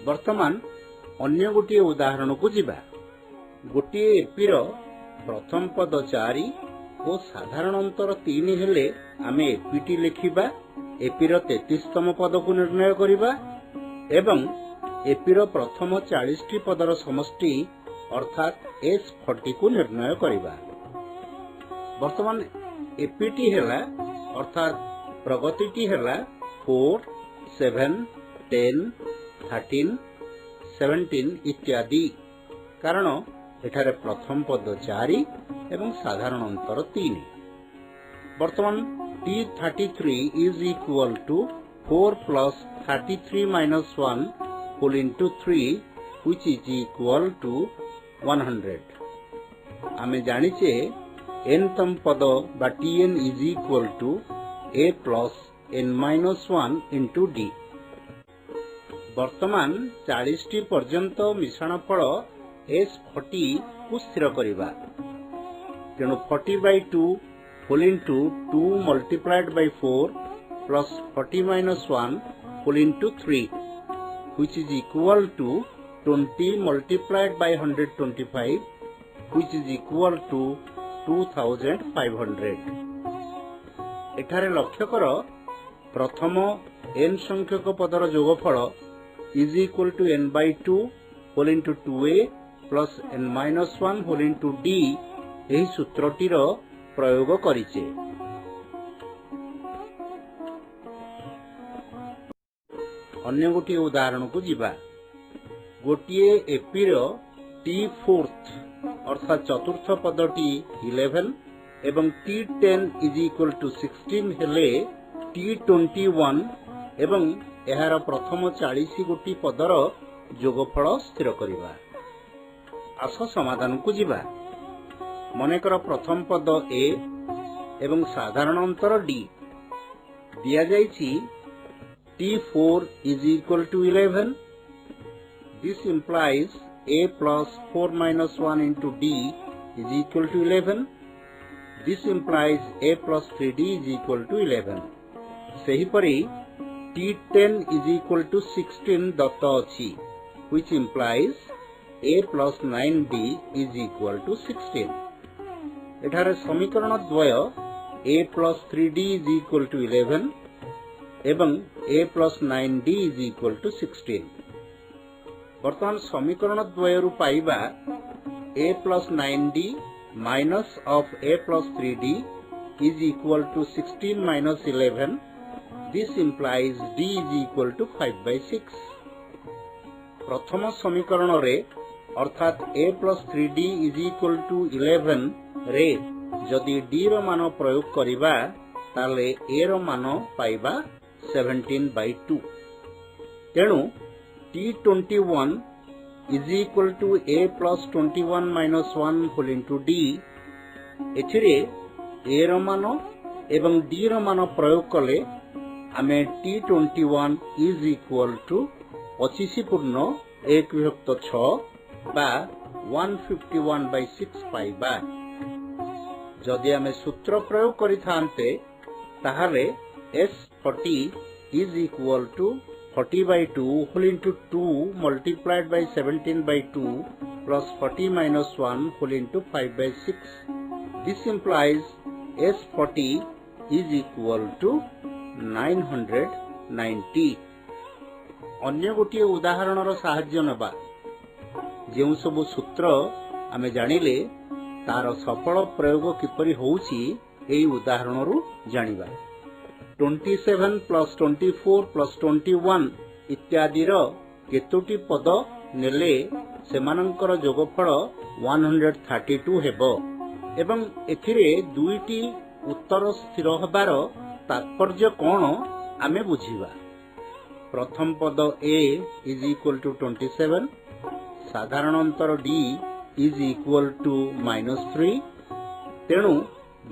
वर्तमान अन्य गोटे उदाहरण को जिबा। गोटे एपीर प्रथम पद 4 और साधारण अंतर 3 हेले आमे एपीटी लिखिबा। एपीर 33तम पद को निर्णय करिबा एवं एपीर प्रथम 40 टी पदर समष्टि अर्थात S40 को निर्णय करिबा। वर्तमान एपीटी हेला अर्थात प्रगतिटी हेला 4, 7, 10, 13, 17 इत्यादि, कारण एठारे प्रथम पद 4 एवं साधारण अंतर 3। वर्तमान T33 is equal to 4 plus 33 minus 1 whole into 3 which is equal to 100। आमे जानिचे n तम पद बा Tn is equal to a plus n minus 1 into d। वर्तमान 40 टी पर्यंत मिश्रण फल S40 को स्थिर करिबा। तेणु 40/2 whole into 2 multiplied by 4 plus 40 minus 1 whole into 3 which is equal to 20 multiplied by 125 which is equal to 2500। एठारे लक्ष्य कर प्रथम n संख्यक पदर जोगफल is equal to n by 2 whole into 2a plus n minus 1 whole into d एही सूत्रटीर प्रयोग करिचे। अन्य गोटे उदाहरण को जिबा। गोटे एपीर T4 अर्थात चतुर्थ पदटी 11 एवं T10 is equal to 16 हेले T21 एवं एहार प्रथम 40 गोटी पदर जोगफल स्थिर करिबा। आस समाधान को जिबा। मनेकर प्रथम पद A एवं साधारण अंतर D दिया जाइछि। T4 is equal to 11। This implies A plus 4 minus 1 into D is equal to 11। This implies A plus 3D is equal to 11। सेहीपरि T10 is equal to 16 Dutt अछि, which implies A plus 9D is equal to 16। एठारे समीकरण द्वय A plus 3D is equal to 11 एवं A plus 9D is equal to 16। वर्तमान समीकरण द्वय रु पाइबा A plus 9D minus of A plus 3D is equal to 16 minus 11। This implies D is equal to 5/6। प्रथम समीकरण रे अर्थात A plus 3D is equal to 11 रे जदि D रो मान प्रयोग करिबा ताले A रो मान पाइबा 17/2। तेणु T21 is equal to A plus 21 minus 1 whole into D। एथिरे A रो मान एवं D रो मान प्रयोग कले आमे T21 is equal to 25 पूर्ण 1/6 बा 151/6 पाइबा। जदि आमे सूत्र प्रयोग करि थांते ताहाले S40 is equal to 40/2 whole into 2 multiplied by 17/2 plus 40 minus 1 whole into 5/6। This implies S40 is equal to 990। अन्य गोटे उदाहरण साहाय्य नबा। जेउ सब सूत्र आमे जानिले तार सफल प्रयोग किपरि होउछि एई उदाहरण रु जानिबा। 27 plus 24 plus 21 इत्यादि रो केतोटी पद नेले सेमानंकर जोगफल 132 हेबो एवं एथिरे दुईटी उत्तर स्थिर हबार तात्पर्य कोन आमे बुझिबा। प्रथम पद A is equal to 27, साधारण अंतर D is equal to -3। तेणु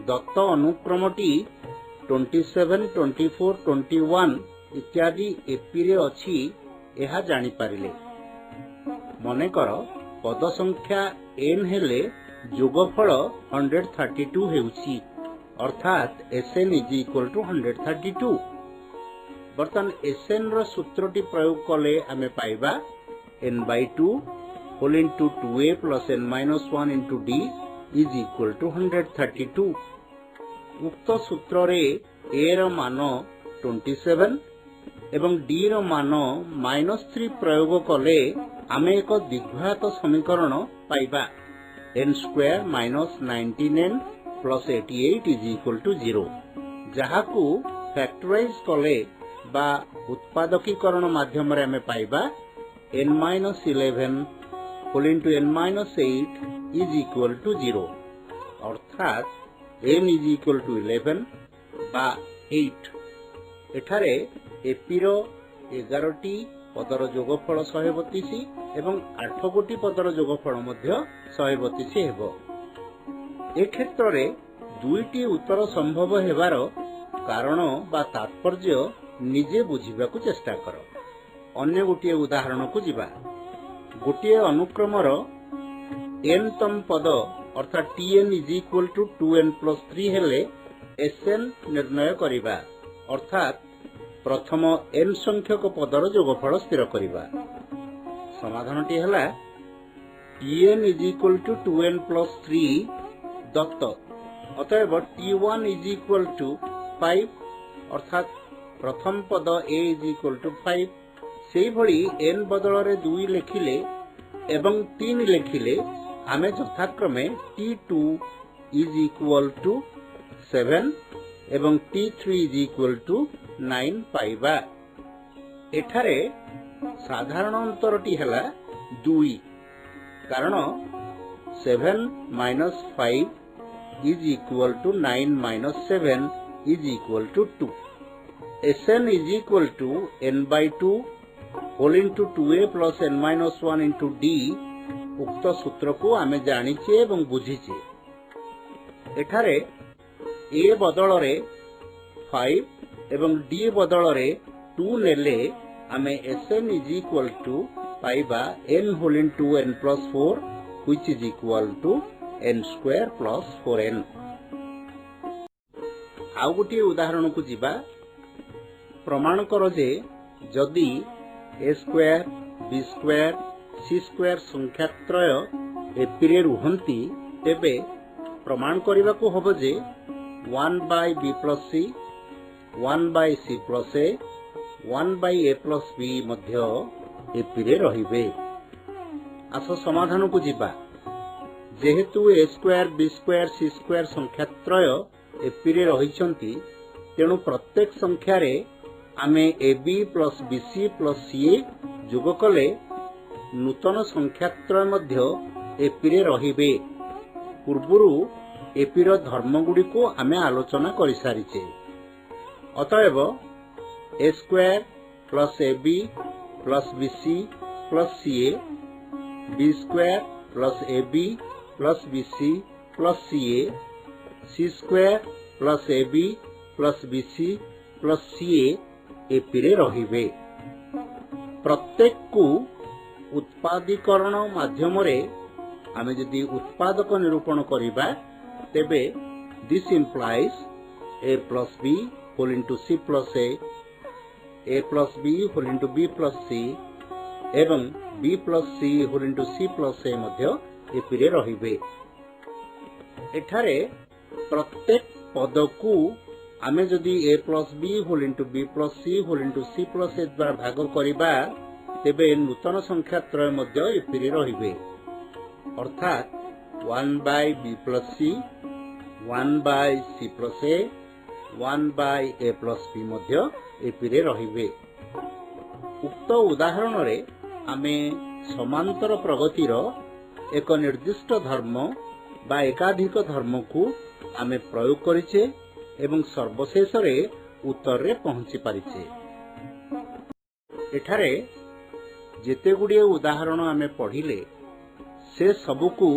दत्त अनुक्रमटी 27, 24, 21 इत्यादि एपी रे अछि एहा जानि पारिले। मनेकर पद संख्या n हेले जोगफल 132 हेउछि अर्थात Sn is equal to 132। बर्तन Sn रो सूत्रटी प्रयोग कले आमे पाइबा n by 2 whole into 2a plus n minus 1 into d is equal to 132. उक्त सूत्र रे a रो मान 27 एवं d रो मान -3 प्रयोग कले आमे एक द्विघात समीकरण पाइबा n square minus 19n plus 88 is equal to 0 जहाकू factorise कले बा उत्पादकीकरण माध्यम रे हमें पाइबा n minus 11 whole into n minus 8 is equal to 0 अर्थात n is equal to 11 बा 8 एठारे एपी रो 11 टी पदर जोगफल 132 एवं 8 गोटी पदर जोगफल मध्य 132 हेबो। ए क्षेत्र रे दुईटी उत्तर संभव हेबार कारण बा तात्पर्य निजे बुझिबा को चेष्टा कर। अन्य गोटे उदाहरण को जिबा। गोटे अनुक्रमर n तम पद अर्थात tn is equal to 2n plus 3 हेले sn निर्णय करिबा अर्थात प्रथम n संख्यक पदर जोगफल स्थिर करिबा। समाधानटी हला tn is equal to 2n plus 3 Dutt अतएव t1 is equal to 5 अर्थात प्रथम पद a is equal to 5 सेही भली n बदल रे 2 लेखिले एवं 3 लेखिले आमे यथाक्रमे t2 is equal to 7 एवं t3 is equal to 9 पाइबा। एठारे साधारण अंतरटी हला 2 कारण 7 minus 5 is equal to 9 minus 7 is equal to 2 sn is equal to n by 2 whole into 2a plus n minus 1 into d उक्त सूत्र को आमे जानिचे एवं बुझीचे। एठारे a बदल रे 5 एवं d बदल रे 2 नेले आमे sn is equal to पाइबा n whole into n plus 4 which is equal to n square plus 4n। आउ गोटे उदाहरण को जिबा। प्रमाण करो जे जदि a square b square c square संख्यात्रय एपी रे रुहंती तेबे प्रमाण करिबा को हबो जे 1 by b plus c 1 by c plus a 1 by a plus b Madhya AP रे रहिबे। आस समाधान को जिबा। जेहेतु a square b square c square संख्यात्रय एपी रे रहिचंती तेणु प्रत्येक संख्या रे आमे ab plus bc plus ca जोग कले नूतन संख्यात्रय मध्य एपी रे रहिबे। पूर्वरु एपी रो धर्म गुडी को आमे आलोचना करि सारिचे। अतएव a square plus ab plus bc plus ca b square plus ab plus bc plus ca c square plus ab plus bc plus ca AP रे रहिबे। प्रत्येक को उत्पादीकरण माध्यम रे आमे जदि उत्पादक निरूपण करिबा तेबे this implies a plus b whole into c plus a plus b whole into b plus c एवं b plus c whole into c plus a Madhya AP रे रहिबे। एठारे प्रत्येक पद को आमे जदि a plus b whole into b plus c whole into c plus a द्वारा भाग करिबा तेबे नूतन संख्यात्रय मध्य एपी रे रहिबे अर्थात 1 by b plus c 1 by c plus a 1 by a plus b Madhya AP रे रहिबे। उक्त उदाहरण रे आमे समांतर प्रगतिर एक निर्दिष्ट धर्म बा एकाधिक धर्म को आमे प्रयोग करिचे एवं सर्वशेष रे उत्तर रे पहुंची पारिचे। एठारे जेते गुडिये उदाहरण आमे पढ़िले से सबु को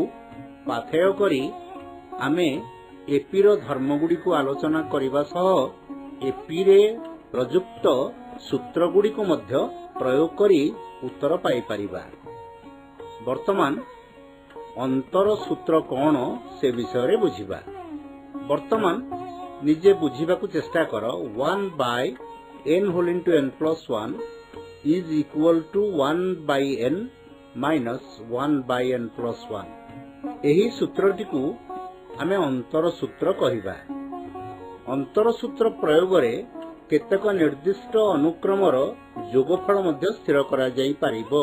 पाथेय करी आमे एपी रो धर्म गुडी को आलोचना करिबा सह एपी रे प्रयुक्त सूत्र गुडी को मध्य प्रयोग करी उत्तर पाई परिबा। वर्तमान अंतर सूत्र कौन से विषय रे बुझिबा। वर्तमान निजे बुझिबा को चेष्टा करो। 1 by n whole into n plus 1 is equal to 1 by n minus 1 by n plus 1 एही सूत्रटी को आमे अंतर सूत्र कहिबा। अंतर सूत्र प्रयोग रे केतक निर्दिष्ट अनुक्रमर जोगफल मध्य स्थिर करा जाई पारिबो।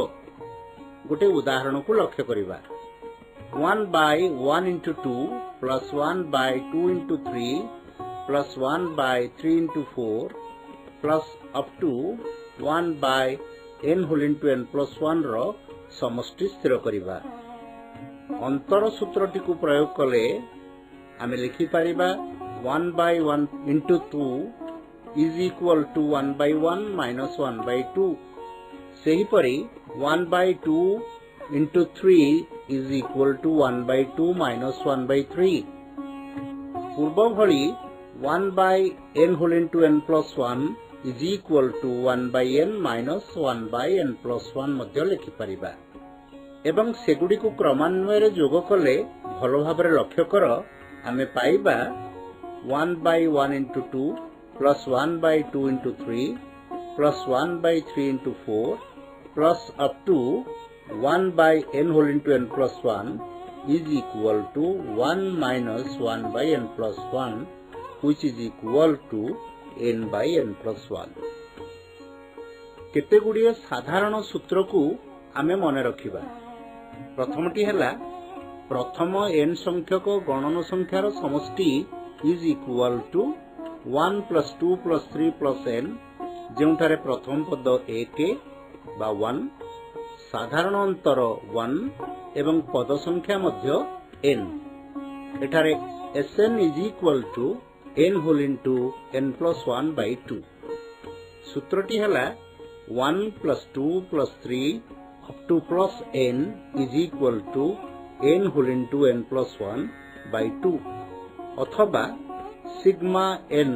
गोटे उदाहरण को लक्ष्य करिबा। 1 by 1 into 2 plus 1 by 2 into 3 plus 1 by 3 into 4 plus up to 1 by n whole into n plus 1 रो समष्टि स्थिर करिबा। अंतर सूत्रटी को प्रयोग कले आमे लिखि Paribas 1 by 1 into 2 is equal to 1 by 1 minus 1 by 2। सही परी 1 by 2 into 3 is equal to 1 by 2 minus 1 by 3। पूर्व भली 1 by n whole into n plus 1 is equal to 1 by n minus 1 by n plus 1 मध्य लिखि परिबा। एवं सेगुडी को क्रमान्वय रे जोग कले भलो भाबरे लक्ष्य कर आमे पाइबा 1 by 1 into 2 plus 1 by 2 into 3 plus 1 by 3 into 4 plus up to 1 by n whole into n plus 1 is equal to 1 minus 1 by n plus 1 which is equal to n by n plus 1। केते गुडिये साधारण सूत्र को आमे मने रखिबा। प्रथमटी हला प्रथम n संख्यक गणन संख्यार समष्टि is equal to 1 plus 2 plus 3 plus n जेउठारे प्रथम पद 1 बा 1 साधारण अंतर 1 एवं पद संख्या मध्य n एठारे Sn is equal to n whole into n plus 1 by 2। सूत्रटी हला 1 plus 2 plus 3 up to plus n is equal to n whole into n plus 1 by 2 अथवा sigma n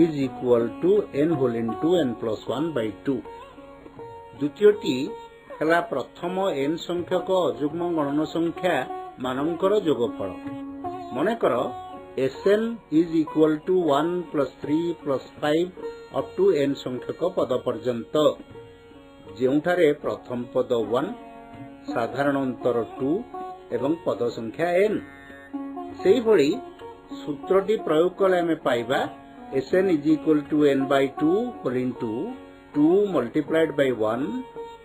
is equal to n whole into n plus 1 by 2। द्वितीयटी हला प्रथम n संख्यक अजुग्म गणन संख्या मानकर जोगफल। मने कर Sn is equal to 1 plus 3 plus 5 up to n संख्यक पद पर्यंत जेउठारे प्रथम पद 1 साधारण अंतर 2 एवं पद संख्या n। सेही भली सूत्रटी प्रयोग कले आमे पाइबा Sn is equal to n by 2 whole into 2 multiplied by 1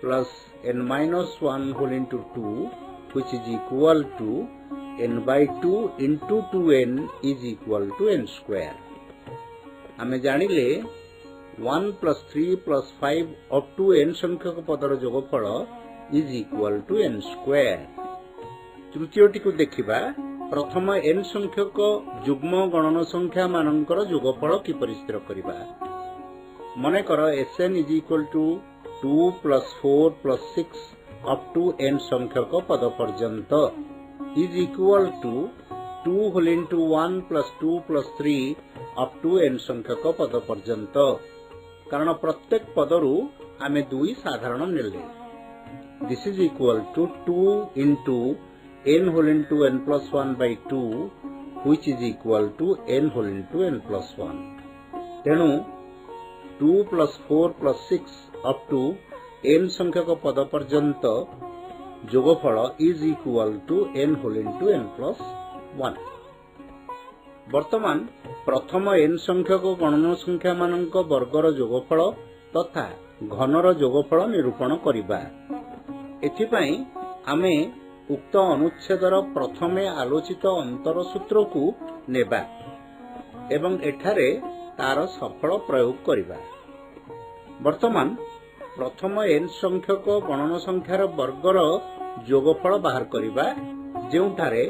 plus n minus 1 whole into 2 which is equal to n by 2 into 2n is equal to n square। आमे जानिले 1 plus 3 plus 5 up to n संख्यक पदर जोगफल is equal to n square। तृतीयटी को देखिबा प्रथम n संख्यक जुग्म गणन संख्या मानकर जोगफल किपरि स्थिर करिबा। मने कर Sn is equal to 2 plus 4 plus 6 up to n संख्यक पद पर्यंत is equal to 2 whole into 1 plus 2 plus 3 up to n संख्यक पद पर्यंत कारण प्रत्येक पदरु आमे 2 साधारण नेले। This is equal to 2 into n whole into n plus 1 by 2 which is equal to n whole into n plus 1। तेणु 2 plus 4 plus 6 up to n संख्यक पद पर्यंत जोगफल is equal to n whole into n plus 1। वर्तमान प्रथम n संख्यक गणन संख्या मानक वर्गर जोगफल तथा घनर जोगफल निरूपण करिबा। एथिपई आमे उक्त अनुच्छेदर प्रथमे आलोचित अंतर सूत्र को नेबा एवं एठारे तार सफल प्रयोग करिबा। वर्तमान प्रथम n संख्यक गणन संख्यार वर्गर जोगफल बाहर करिबा जेउठारे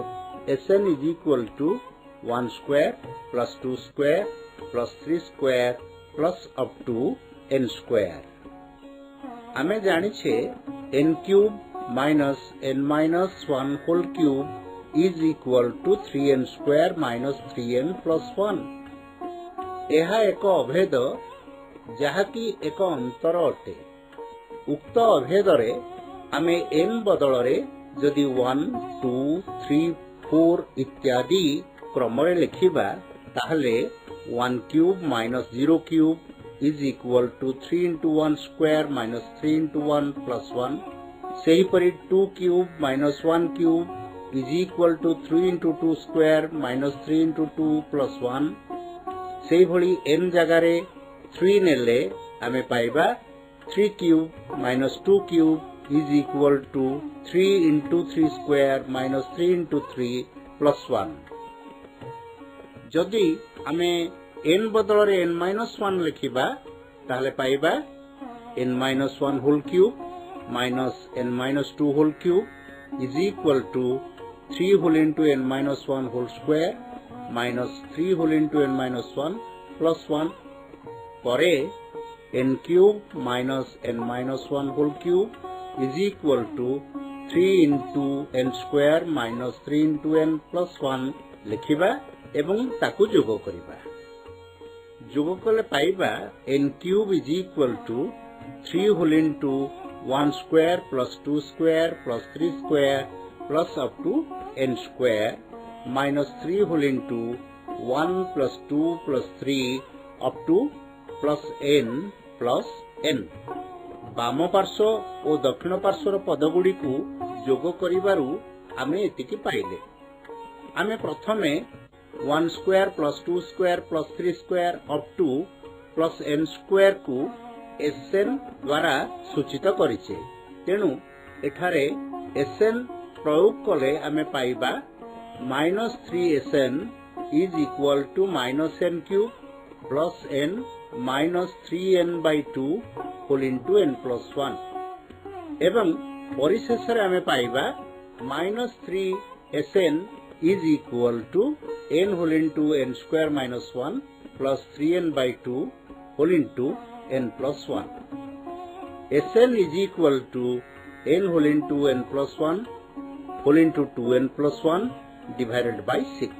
Sn is equal to 1 square plus 2 square plus 3 square plus up to n square। आमे जानिछे n cube minus n minus 1 whole cube is equal to 3n square minus 3n plus 1। एहा एक अभेद जहाकी एक अंतर अटे। उक्त अभेद रे आमे n बदल रे जदि 1 2 3 4 इत्यादि क्रम रे लिखिबा ताहले 1 cube minus 0 cube is equal to 3 into 1 square minus 3 into 1 plus 1 सेहीपरि 2 cube minus 1 cube is equal to 3 into 2 square minus 3 into 2 plus 1 सेहीभଳି n जगारे 3 नेले आमे पाइबा 3 cube minus 2 cube is equal to 3 into 3 square minus 3 into 3 plus 1 जदि आमे n बदल रे n माइनस 1 लिखिबा ताहले पाइबा n minus 1 whole cube minus n minus 2 whole cube is equal to 3 whole into n minus 1 whole square minus 3 whole into n minus 1 plus 1 परे n cube minus n minus 1 whole cube is equal to 3 into n square minus 3 into n plus 1 लिखिबा एवं ताकु जोगो करिबा जोगो कले पाइबा n cube is equal to 3 whole into 1 square plus 2 square plus 3 square plus up to n square minus 3 whole into 1 plus 2 plus 3 up to plus n plus n बाम पार्श्व और दक्षिण पार्श्वर पदगुड़ी को जोग करिबारु आमे एतिकी पाइले आमे प्रथमे 1 square plus 2 square plus 3 square up to plus n square को Sn द्वारा सूचित करिछे तेनु एठारे Sn प्रयोग कले आमे पाइबा -3Sn is equal to -n cube plus n minus 3n by 2 whole into n plus 1 एवं परिशेष रे आमे पाइबा -3Sn is equal to n whole into n square minus 1 plus 3n by 2 whole into n plus 1. Sn is equal to n whole into n plus 1 whole into 2n plus 1 divided by 6.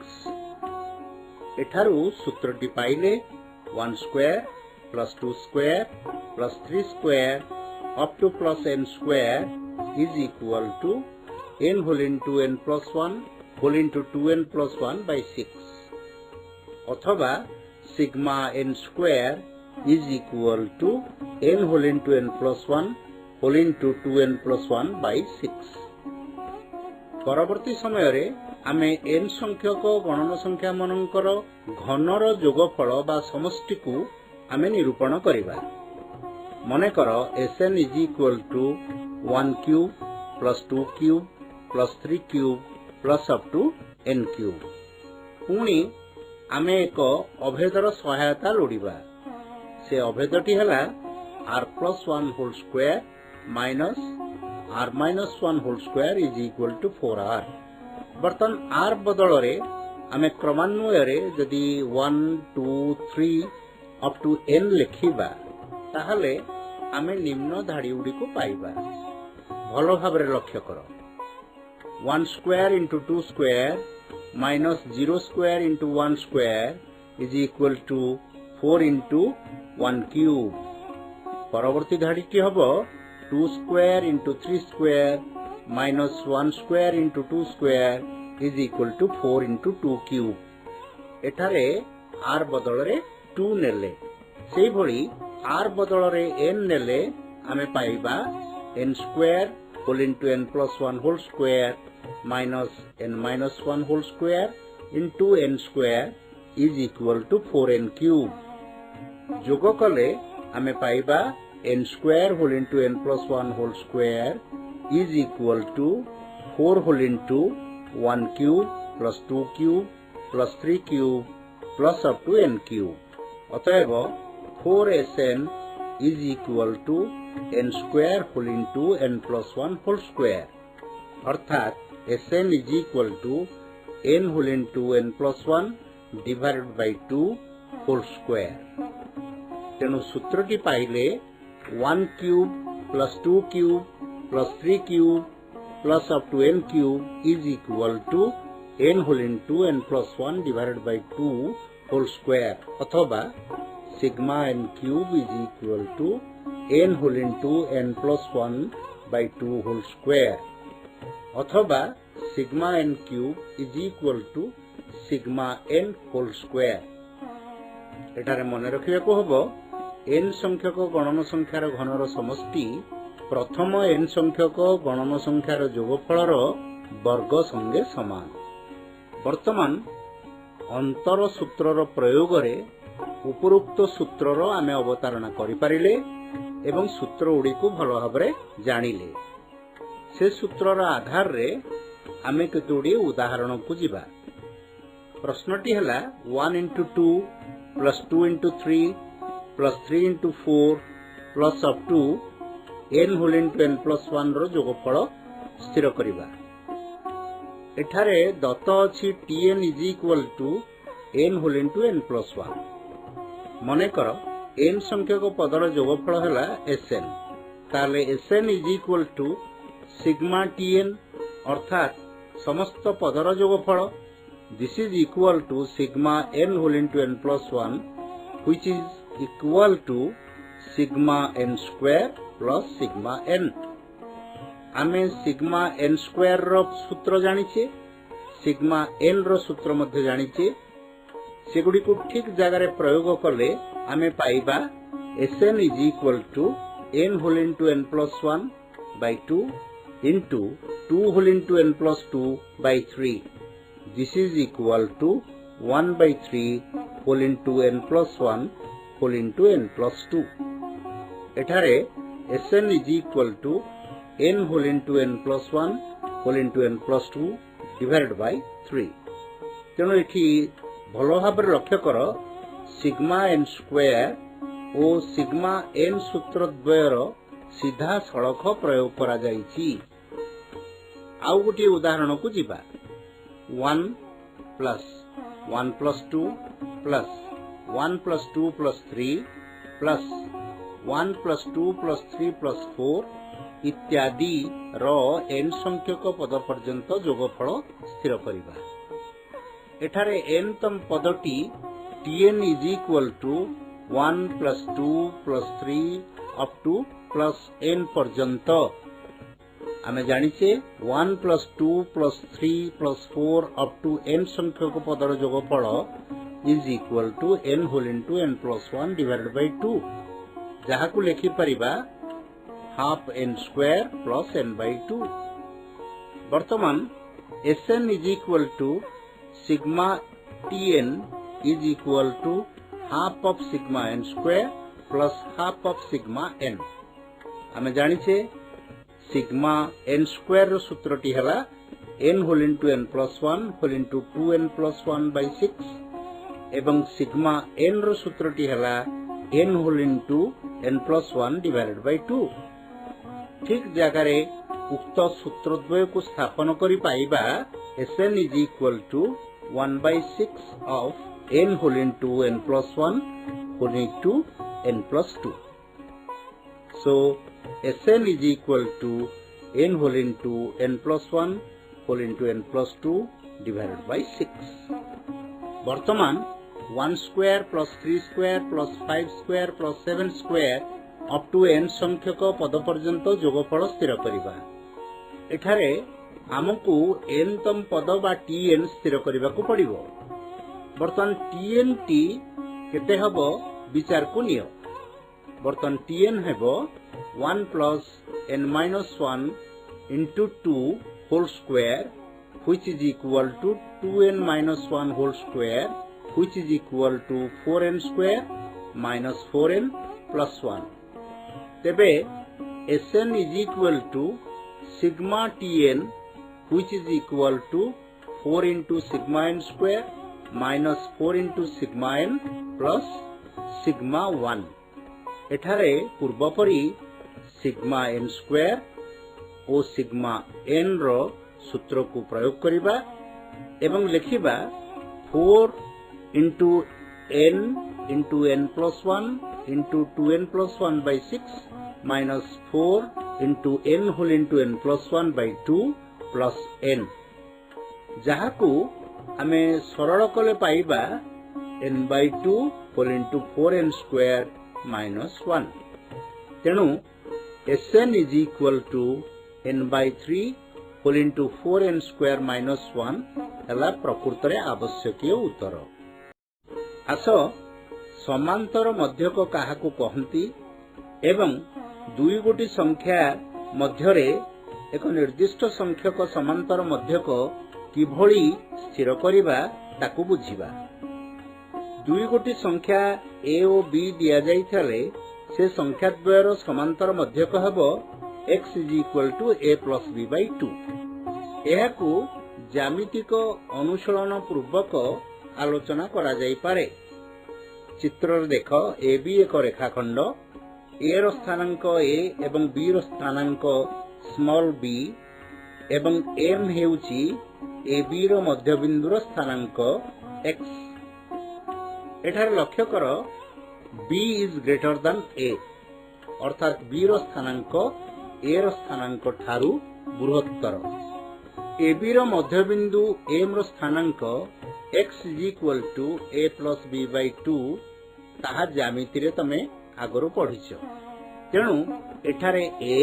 एठारु सूत्रटी पाइले 1 square plus 2 square plus 3 square up to plus n square is equal to n whole into n plus 1 whole into 2n plus 1 by 6. अथवा sigma n square is equal to n whole into n plus 1 whole into 2n plus 1 by 6. परवर्ती समय रे आमे n संख्यक गणन संख्या मनंकर घनर जोगफल बा समष्टि को आमे निरूपण करिबा मने कर Sn is equal to 1 cube plus 2 cube plus 3 cube plus up to n cube पुणी आमे एक अभेदर सहायता लोडिबा से अभेदटी हला r plus 1 whole square minus r minus 1 whole square is equal to 4r. बर्तन r बदल रे आमे क्रमान्वय रे यदि 1 2 3 up to n लिखिबा ताहले आमे निम्न धाड़ी उडी को पाइबा भलो भाबरे लक्ष्य करो 1 square into 2 square minus 0 square into 1 square is equal to 4 into 1 cube. परवर्ती धाड़ीटी हबो 2 square into 3 square minus 1 square into 2 square is equal to 4 into 2 cube. एठारे r बदल रे 2 नेले सेही भली r बदल रे n नेले आमे पाइबा n square whole into n plus 1 whole square minus n minus 1 whole square into n square is equal to 4n cube. जोग कले आमे पाइबा n square whole into n plus 1 whole square is equal to 4 whole into 1 cube plus 2 cube plus 3 cube plus up to n cube. अतएव 4Sn is equal to n square whole into n plus 1 whole square. अर्थात Sn is equal to n whole into n plus 1 divided by 2 whole square. तेणु सूत्रटी पाइले 1 cube plus 2 cube plus 3 cube plus up to n cube is equal to n whole into n plus 1 divided by 2 whole square. अथवा sigma n cube is equal to n whole into n plus 1 by 2 whole square. अथवा sigma n cube is equal to sigma n whole square. एठारे मने रखिया को हबो n संख्यक गणन संख्यार घनर समष्टि प्रथम n संख्यक गणन संख्यार जोगफल वर्ग संगे समान। वर्तमान अंतर सूत्रर प्रयोग रे उपरोक्त सूत्रर आमे अवतारणा करिपारिले एवं सूत्र गुड़ी को भल भाव जानिले। से सूत्रर आधार रे आमे केतोडी उदाहरण को जिबा। प्रश्नटी हला 1 into 2 plus 2 into 3 plus 3 into 4 plus up to n whole into n plus 1 रो जोगफल स्थिर करिबा। एठारे दत्त अछि tn is equal to n whole into n plus 1। मने कर n संख्यक पदर जोगफल हला sn, ताले sn is equal to sigma tn अर्थात समस्त पदर जोगफल। This is equal to sigma n whole into n plus 1 which is equal to sigma n square plus sigma n। आमे सिग्मा n स्क्वायर रो सूत्र जानिछे, sigma n रो सूत्र मध्ये जानिछे। सेगुडी को ठीक जगह रे प्रयोग करले आमे पाइबा sn is equal to n whole into n plus 1 by 2 into 2 whole into n plus 2 by 3। This is equal to 1 by 3 whole into n plus 1 whole into n plus 2। एठारे sn is equal to n whole into n plus 1 whole into n plus 2 divided by 3। तेणु एठी भल भाव लक्ष्य कर sigma n square और sigma n सूत्र द्वयर सीधा सड़क प्रयोग करा जाइछि। आउ गोटे उदाहरण को जिबा। 1 plus 1 plus 2 plus 1 plus 2 plus 3 plus 1 plus 2 plus 3 plus 4 इत्यादि रो n संख्यक पद पर्यंत जोगफल स्थिर करिबा। एठारे n तम पदटी tn is equal to 1 plus 2 plus 3 up to plus n पर्यंत। आमे जानिछे 1 plus 2 plus 3 plus 4 up to n संख्यक पदर जोगफल is equal to n whole into n plus 1 divided by 2, जहा को लेखि परिबा half n square plus n by 2। वर्तमान sn is equal to sigma tn is equal to half of sigma n square plus half of sigma n। आमे जानिछे sigma n square rho सूत्रटी हला n whole into n plus 1 whole into 2n plus 1 by 6 एवं sigma n रो सूत्रटी हला n whole into n plus 1 divided by 2। ठीक जगह रे उक्त सूत्रद्वय को स्थापन करी पाइबा sn is equal to 1 by 6 of n whole into n plus 1 whole into n plus 2। So sn is equal to n whole into n plus 1 whole into n plus 2 divided by 6। वर्तमान 1 square plus 3 square plus 5 square plus 7 square up to n संख्यक पद पर्यंत जोगफल स्थिर करिबा। एठारे हमकु n तम पद बा tn स्थिर करिबा को पड़िबो। वर्तमान tn टी केते हबो विचार को नियो। वर्तमान tn हेबो 1 plus n minus 1 into 2 whole square which is equal to 2n minus 1 whole square which is equal to 4n square minus 4n plus 1। तेबे sn is equal to sigma tn which is equal to 4 into sigma n square minus 4 into sigma n plus sigma 1। एठारे पूर्वपरी sigma n square और sigma n रो सूत्र को प्रयोग करिबा एवं लिखिबा 4 into n plus 1 into 2n plus 1 by 6 minus 4 into n whole into n plus 1 by 2 plus n, जहा को हमें सरल कले पाइबा n by 2 whole into 4n square minus 1। तेणु sn is equal to n by 3 whole into 4n square minus 1 हला प्रकृत रे आवश्यकीय उत्तर। आस समांतर मध्यक काहाकू कहंती एवं दुई गोटी संख्या मध्यरे एक निर्दिष्ट संख्यक समांतर मध्यक किभଳି स्थिर करिबा ताकू बुझिबा। दुई गोटी संख्या ए और बी दिया जाइथाले से संख्या द्वयर समांतर मध्यक हेबो x = a + b / 2। एहाकू ज्यामितिक अनुशीलन पूर्वक आलोचना करा जाई पारे। चित्र देख ए बी एक रेखाखंड, ए रो स्थानांक ए एवं बी रो स्थानांक स्मॉल b एवं m हेउची ए बी रो मध्यबिंदुर स्थानांक x। एठार लक्ष्य कर b is greater than a, अर्थात b रो स्थानांक a रो स्थानांक ठारू बृहत्तर। ए बी रो मध्यबिंदु m रो स्थानांक x = a + b / 2 ताहा ज्यामिति रे तमे आगरो पढिछ। तेणु एठारे a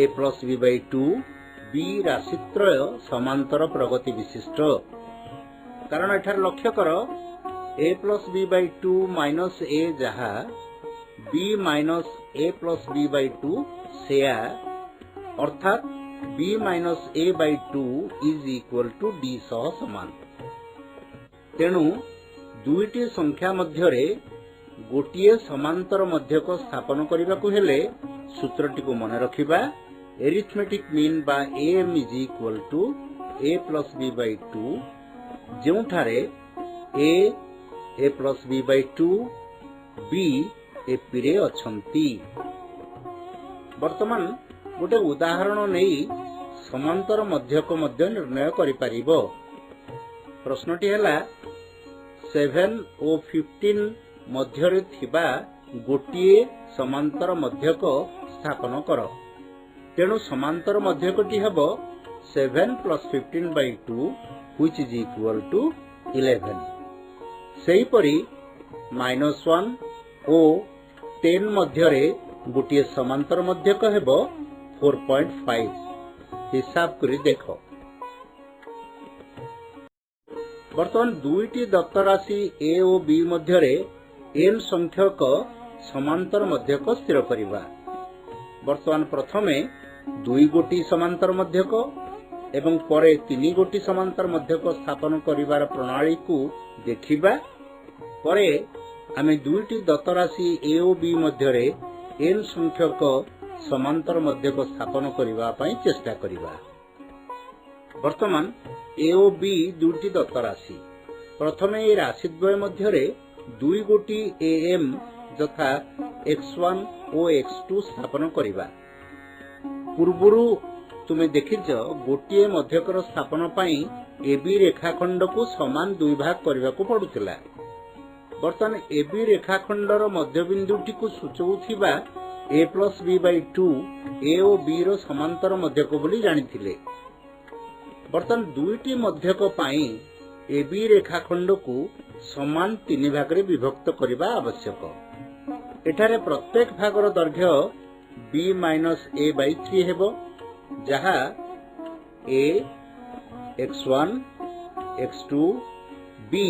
+ b / 2 b राशित्रय समांतर प्रगति विशिष्ट। कारण एठार लक्ष्य कर a + b / 2 - a जहा b - a + b / 2 सेया, अर्थात b - a / 2 = d सह समान। तेणु दुईटी संख्या मध्यरे गोटिए समांतर मध्यक स्थापन करने को हेले सूत्रटी को मन रखिबा। एरिथमेटिक मीन बा am = a + b / 2, जोठारे a + b / 2 b AP रे अछंती। वर्तमान गोटे उदाहरण नहीं समांतर मध्यक मध्य निर्णय करि परिबो। प्रश्नटी हैला 7 और 15 मध्यरे थिबा गोटिए समांतर मध्यक स्थापन कर। तेणु समांतर मध्यकटी हेबो 7 + 15 / 2 which is equal to 11। सेही परी -1 और 10 मध्यरे गोटिए समांतर मध्यक हेबो 4.5। हिसाब करी देखो। वर्तमान दुईटी दत्त राशि a और b मध्यरे n संख्यक समांतर मध्यक स्थिर करिबा। वर्तमान प्रथमे दुई गोटी समांतर मध्यक एवं परे तीन गोटी समांतर मध्यक स्थापन करिबार प्रणाली को देखिबा। परे आमे दुईटी दत्त राशि a और b मध्यरे n संख्यक समांतर मध्यक स्थापन करिबा पई चेष्टा करिबा। वर्तमान a और b दुईटी दत्त राशि। प्रथमे ए राशि द्वय मध्यरे दुई गोटी am यथा x1 और x2 स्थापन करिबा। पूर्वरु तुमे देखिछ गोटिए मध्यकर स्थापन पई AB रेखाखंड को समान दुई भाग करबा को पडुतिला। वर्तमान AB रेखाखंडर मध्यबिंदुटी को सूचौथिबा a + b / 2 a और b रो समांतर मध्यक बोली जानिथिले। वर्तमान दुईटी मध्यक पाई AB रेखाखंड को समान तीन भाग रे विभक्त करिबा आवश्यक। एठारे प्रत्येक भागर दैर्घ्य b - a / 3 हेबो, जहा a x1 x2 b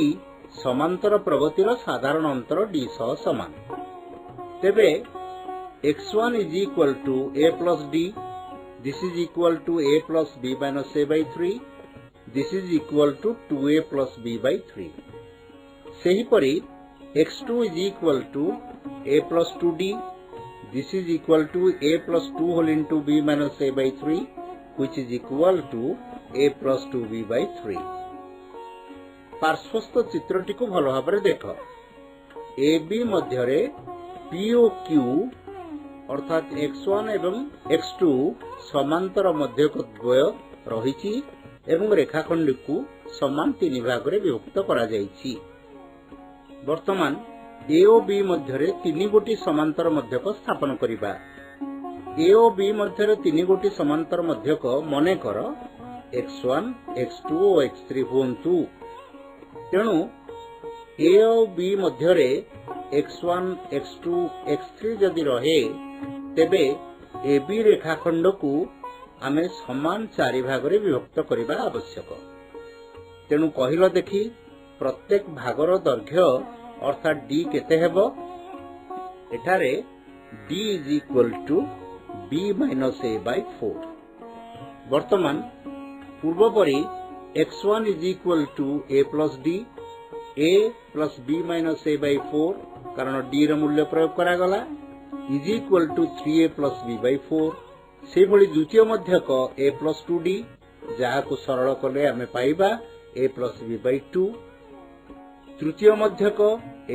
समांतर प्रगतिर साधारण अंतर d सह समान। तेबे x1 = a + d, this is equal to a + b - a / 3, this is equal to 2a + b / 3। सेही परी x2 = a + 2d, this is equal to a + 2 whole into b - a / 3, which is equal to a + 2b / 3। पार्श्वस्थ चित्रटी को भल भाव देख। A B मध्यरे p और q अर्थात x1 एवं x2 समांतर मध्यक द्वय रहिछि एवं रेखाखंड को समान तीन भाग रे विभक्त करा जाइछि। वर्तमान a और b मध्यरे तीन गोटी समांतर मध्यक स्थापन करिबा। a और b मध्यरे तीन गोटी समांतर मध्यक मने कर x1 x2 और x3 होंतु। तेणु a और b मध्यरे x1 x2 x3 जदि रहे तेबे AB रेखाखंड को आमे समान चारि भाग रे विभक्त करिबा आवश्यक। तेणु कहिलो देखि प्रत्येक भागर दैर्घ्य अर्थात d केते हेबो। एठारे d is equal to b minus a by 4. वर्तमान पूर्वपरी x1 is equal to a plus d, a plus b minus a by 4 कारण d ର मूल्य प्रयोग करा गला is equal to 3a plus b by 4. से भली द्वितीय मध्यक a plus 2d जहा को सरल कले हमें पाइबा a plus b by 2. तृतीय मध्यक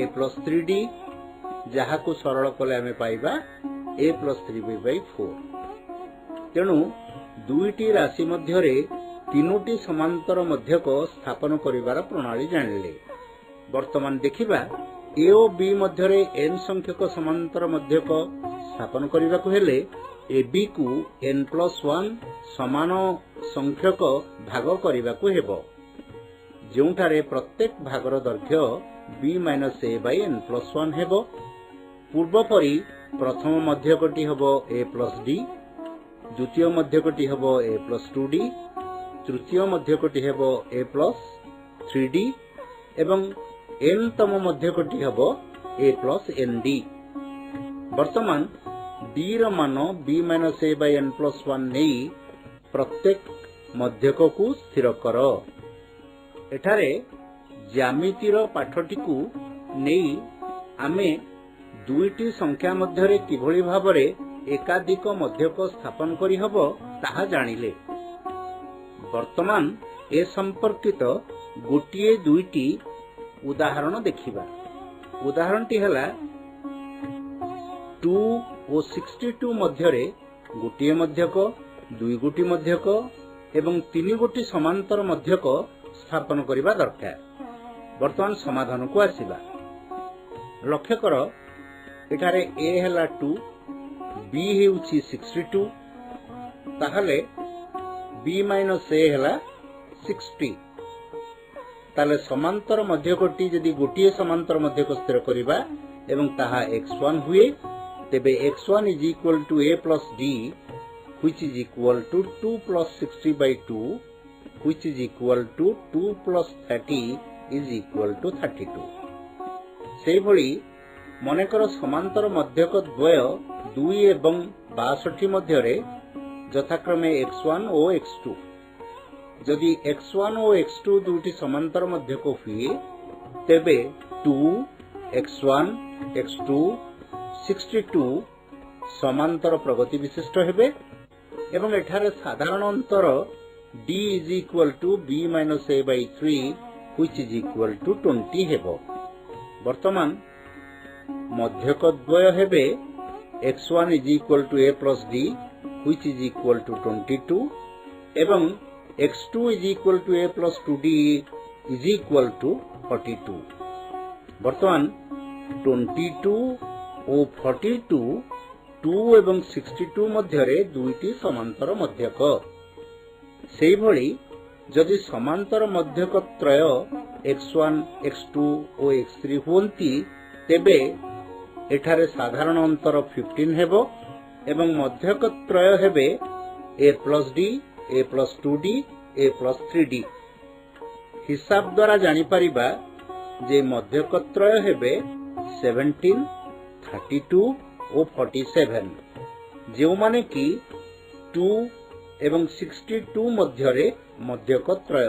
a plus 3d जहा को सरल कले हमें पाइबा a plus 3b by 4. तेणु दुईटी राशि मध्यरे तीनोटी समांतर मध्यक स्थापन करिवार प्रणाली जानिले. वर्तमान देखिबा a और b मध्यरे n संख्यक समांतर मध्यक स्थापन करिबाकु हेले ab को n+1 समान संख्यक भाग करिबाकु हेबो जोंठारे प्रत्येक भागर दैर्घ्य b - a by n+1 हेबो. पूर्वपरी प्रथम मध्यकटी हेबो a plus d, द्वितीय मध्यकटी हेबो a plus 2d, तृतीय मध्यकटी हेबो a plus 3d एवं n तम मध्यकटी हेबो a plus nd. वर्तमान d र मान b - a by n+1 नै प्रत्येक मध्यक को स्थिर कर. एठारे ज्यामितिर पाठटिकु नेई आमे दुईटी संख्या मध्यरे किभଳି भाबरे एकाधिक मध्यक स्थापन करि हबो ताहा जानिले. वर्तमान ए संपर्कित गोटिए दुईटी उदाहरण देखिबा. उदाहरणटी हला 2 और 62 मध्यरे गोटिए मध्यक, दुई गोटी मध्यक एवं तीन गोटी समांतर मध्यक स्थापन करिबा दरकार. वर्तमान समाधान को आसीबा. लक्ष्य कर एठारे a हला 2, b हेउछि 62 ताहले b - a हला 60. ताले समांतर मध्यकटी यदि गोटिए समांतर मध्यक स्थिर करिबा एवं ताहा x1 हुए तेबे x1 is equal to a plus d which is equal to 2 plus 60 by 2 which is equal to 2 plus 30 is equal to 32. सेही भली मनेकर समांतर मध्यक द्वय 2 एवं 62 मध्यरे यथाक्रमे x1 और x2. यदि x1 और x2 दुटी समांतर मध्यक हुए तेबे 2 x1 x2 62 समांतर प्रगति विशिष्ट हेबे एवं एठारे साधारण अंतर d is equal to b minus a by 3 which is equal to 20 हेबो. वर्तमान मध्यक द्वय हेबे x1 is equal to a plus d which is equal to 22 एवं x2 is equal to a plus 2d is equal to 42. वर्तमान 22 और 42 2 एवं 62 मध्यरे दुईटी समांतर मध्यक. सेही भली जदि समांतर मध्यक त्रय x1 x2 और x3 होंती तेबे एठारे साधारण अंतर 15 हेबो एवं मध्यक त्रय हेबे a plus d, a plus 2d, a plus 3d. हिसाब द्वारा जानि परिबा जे मध्यक त्रय हेबे 17, 32 और 47 जो माने कि 2 एवं 62 मध्यरे मध्यक त्रय.